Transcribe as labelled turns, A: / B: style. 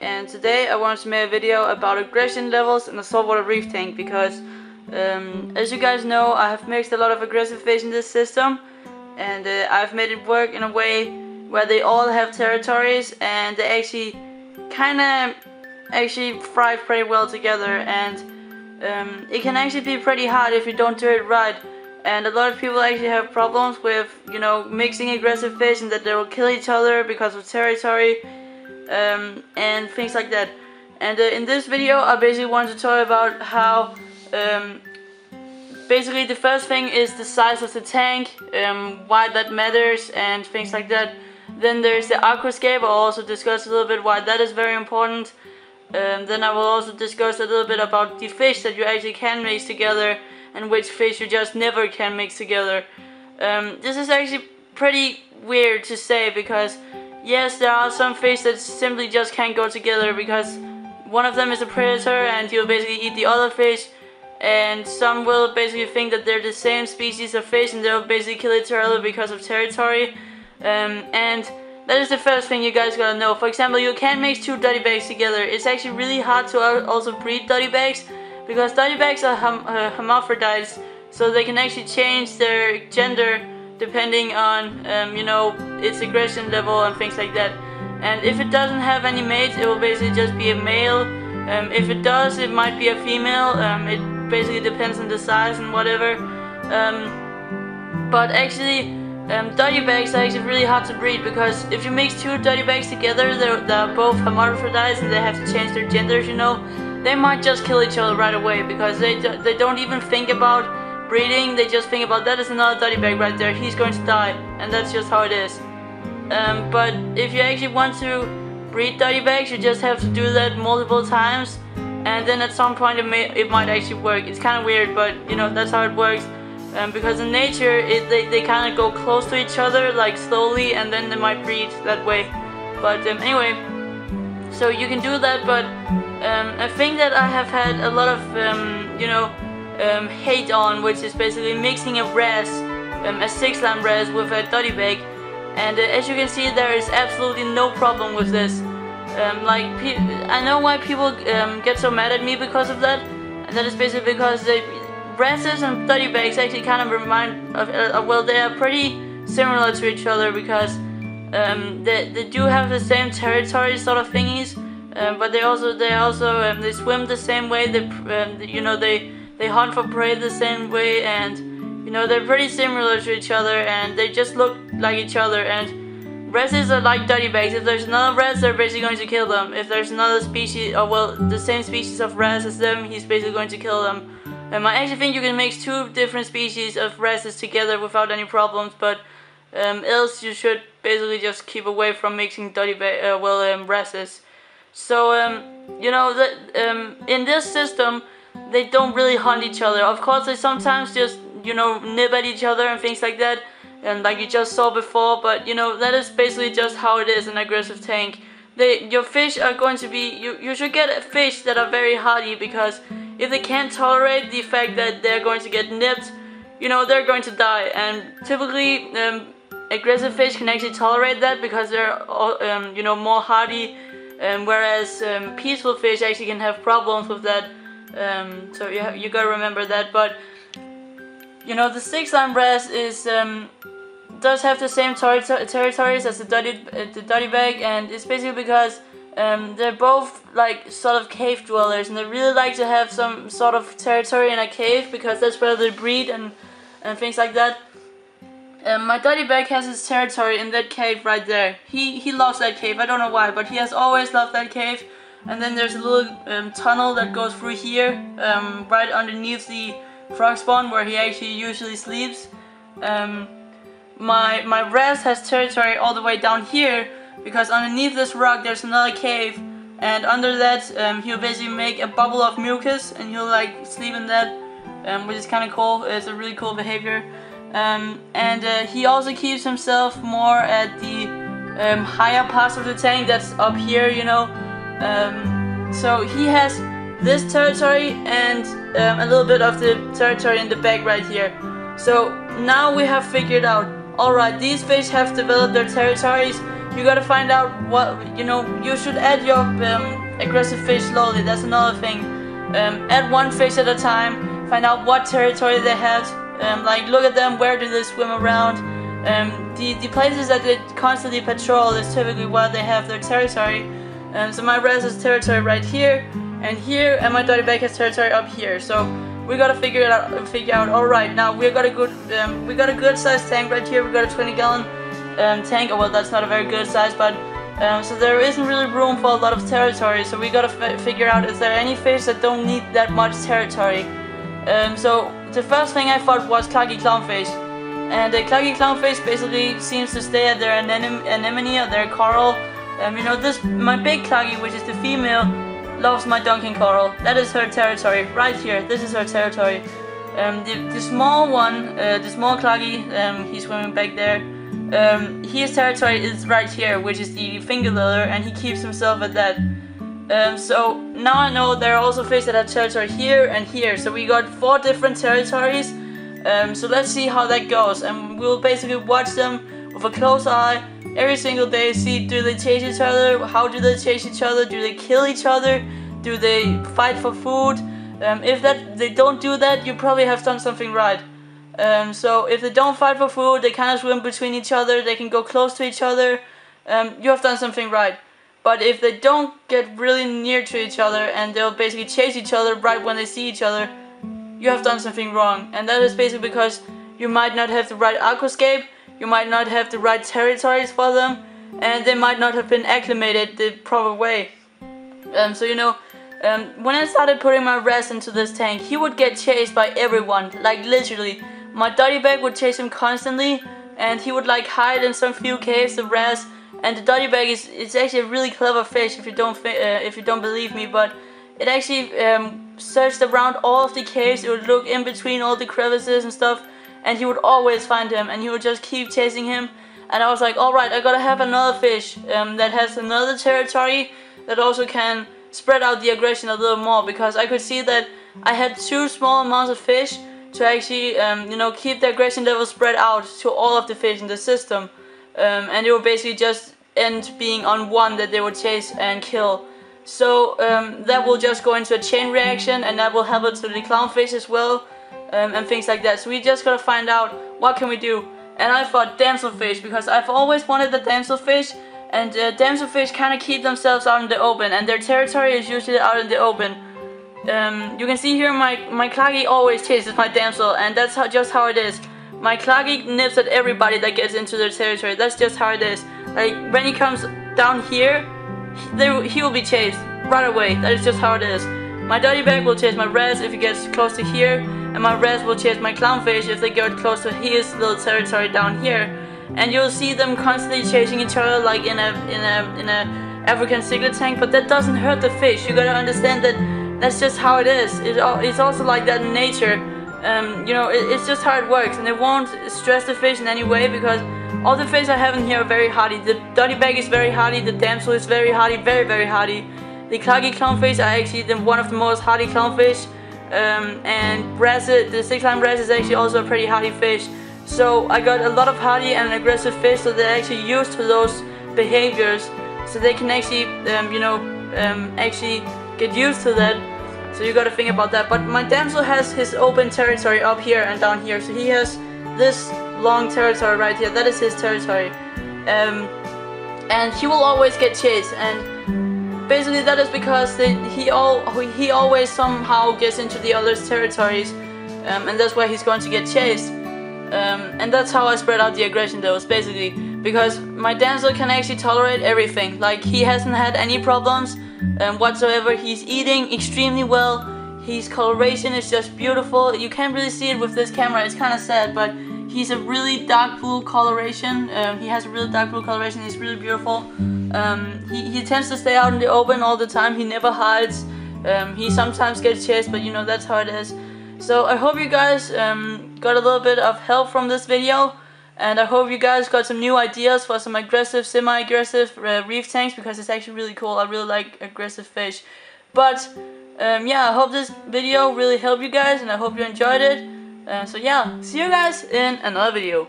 A: and today I wanted to make a video about aggression levels in the saltwater reef tank because as you guys know, I have mixed a lot of aggressive fish in this system, and I've made it work in a way where they all have territories and they actually thrive pretty well together, and it can actually be pretty hard if you don't do it right. And a lot of people actually have problems with, you know, mixing aggressive fish and that they will kill each other because of territory and things like that. And in this video I basically want to talk about how basically the first thing is the size of the tank, why that matters and things like that. Then there's the aquascape. I'll also discuss a little bit why that is very important. Then I will also discuss a little bit about the fish that you actually can mix together and which fish you just never can mix together. This is actually pretty weird to say because yes, there are some fish that simply just can't go together because one of them is a predator and he'll basically eat the other fish, and some will basically think that they're the same species of fish and they'll basically kill each other because of territory. And that is the first thing you guys gotta know. For example, you can't mix two dotty bags together. It's actually really hard to also breed dotty bags because dotty bags are hermaphrodites, so they can actually change their gender depending on you know, its aggression level and things like that. And if it doesn't have any mates, it will basically just be a male. If it does, it might be a female. It basically depends on the size and whatever. But actually dotty bags are actually really hard to breed because if you mix two dotty bags together, they're both hermaphrodites and they have to change their genders, you know. They might just kill each other right away because they don't even think about breeding. They just think about, that is another dotty bag right there, he's going to die, and that's just how it is. But if you actually want to breed dotty bags, you just have to do that multiple times, and then at some point it might actually work. It's kind of weird, but you know, that's how it works. Because in nature they kind of go close to each other, like slowly, and then they might breed that way. But anyway, so you can do that. But a thing that I have had a lot of you know, hate on, which is basically mixing a wrasse, a 6-line wrasse with a dotty bag. And as you can see, there is absolutely no problem with this. Like, I know why people get so mad at me because of that, and that is basically because wrasses and dotty bags actually kind of remind of, well, they are pretty similar to each other because they do have the same territory sort of thingies, but they swim the same way. You know, they hunt for prey the same way, and you know, they're pretty similar to each other, and they just look like each other. And wrasses are like dotty bags. If there's another wrasse, they're basically going to kill them. If there's another species, or well, the same species of wrasse as them, he's basically going to kill them. I actually think you can mix two different species of wrasses together without any problems, but else you should basically just keep away from mixing wrasses. So you know, that in this system they don't really hunt each other. Of course, they sometimes just, you know, nib at each other and things like that, and like you just saw before. But you know, that is basically just how it is in an aggressive tank. Your fish are going to be, you should get fish that are very hardy, because if they can't tolerate the fact that they're going to get nipped, you know, they're going to die. And typically aggressive fish can actually tolerate that because they're you know, more hardy, whereas peaceful fish actually can have problems with that. So you gotta remember that. But you know, the 6-line wrasse is does have the same territories as the dotty bag, and it's basically because they're both like sort of cave dwellers, and they really like to have some sort of territory in a cave because that's where they breed and things like that. My dotty bag has his territory in that cave right there. He loves that cave. I don't know why, but he has always loved that cave. And then there's a little tunnel that goes through here, right underneath the frog spawn where he actually usually sleeps. My wrasse has territory all the way down here because underneath this rock there's another cave, and under that he'll basically make a bubble of mucus and he'll like sleep in that, which is kind of cool. It's a really cool behavior. And he also keeps himself more at the higher parts of the tank, that's up here, you know. So he has this territory and a little bit of the territory in the back right here. So now we have figured out, alright, these fish have developed their territories, you gotta find out what, you should add your aggressive fish slowly. That's another thing. Add one fish at a time, find out what territory they have, like look at them, where do they swim around. The places that they constantly patrol is typically where they have their territory. So my res has territory right here and here, and my dotty bag has territory up here. So we gotta figure out. All right, now we got a good sized tank right here. We got a 20-gallon tank. Oh, well, that's not a very good size, but so there isn't really room for a lot of territory. So we gotta figure out, is there any fish that don't need that much territory? So the first thing I thought was claggy clownfish, and the claggy clownfish basically seems to stay at their anemone or their coral. My big claggy, which is the female, loves my Duncan coral. That is her territory right here. This is her territory. The small one, the small claggy, he's swimming back there. His territory is right here, which is the finger lily, and he keeps himself at that. So now I know there are also fish that have territory here and here. So we got 4 different territories. So let's see how that goes, and we'll basically watch them with a close eye every single day. See, do they chase each other? How do they chase each other? Do they kill each other? Do they fight for food? If they don't do that, you probably have done something right. So if they don't fight for food, they kind of swim between each other, they can go close to each other, you have done something right. But if they don't get really near to each other and they'll basically chase each other right when they see each other, you have done something wrong. And that is basically because you might not have the right aquascape, you might not have the right territories for them, and they might not have been acclimated the proper way. When I started putting my res into this tank, he would get chased by everyone, like literally. My dotty bag would chase him constantly, and he would like hide in some few caves, the res. And the dotty bag it's actually a really clever fish, if you don't believe me, but it actually searched around all of the caves. It would look in between all the crevices and stuff, and he would always find him, and he would just keep chasing him. And I was like, alright, I gotta have another fish that has another territory that also can spread out the aggression a little more, because I could see that I had 2 small amounts of fish to actually keep the aggression level spread out to all of the fish in the system, and it would basically just end being on one that they would chase and kill. So that will just go into a chain reaction, and that will happen to the clownfish as well, and things like that. So we just gotta find out what can we do. And I thought damselfish, because I've always wanted the damselfish, and damselfish kind of keep themselves out in the open, and their territory is usually out in the open. You can see here my claggy always chases my damsel, and that's just how it is. My claggy nips at everybody that gets into their territory. That's just how it is. Like when he comes down here, he will be chased right away. That is just how it is. My dotty bag will chase my res if he gets close to here, and my res will chase my clownfish if they get close to his little territory down here. And you'll see them constantly chasing each other like in a African cichlid tank, but that doesn't hurt the fish. You gotta understand that that's just how it is. It's also like that in nature. It's just how it works, and it won't stress the fish in any way, because all the fish I have in here are very hardy. The dotty bag is very hardy, the damsel is very hardy, very very hardy. The claggy clownfish are actually one of the most hardy clownfish, and the stick-climb res is actually also a pretty hardy fish. So I got a lot of hardy and aggressive fish, so they're actually used to those behaviors, so they can actually actually get used to that. So you gotta think about that. But my damsel has his open territory up here and down here, so he has this long territory right here. That is his territory, and he will always get chased. And basically that is because he always somehow gets into the other's territories, and that's why he's going to get chased. And that's how I spread out the aggression levels, basically, because my damsel can actually tolerate everything. Like, he hasn't had any problems whatsoever. He's eating extremely well. His coloration is just beautiful. You can't really see it with this camera, it's kind of sad, but he's a really dark blue coloration. He has a really dark blue coloration. He's really beautiful. He tends to stay out in the open all the time. He never hides. He sometimes gets chased, but that's how it is. So I hope you guys got a little bit of help from this video, and I hope you guys got some new ideas for some aggressive, semi-aggressive reef tanks, because it's actually really cool. I really like aggressive fish. But yeah, I hope this video really helped you guys, and I hope you enjoyed it. So yeah, see you guys in another video.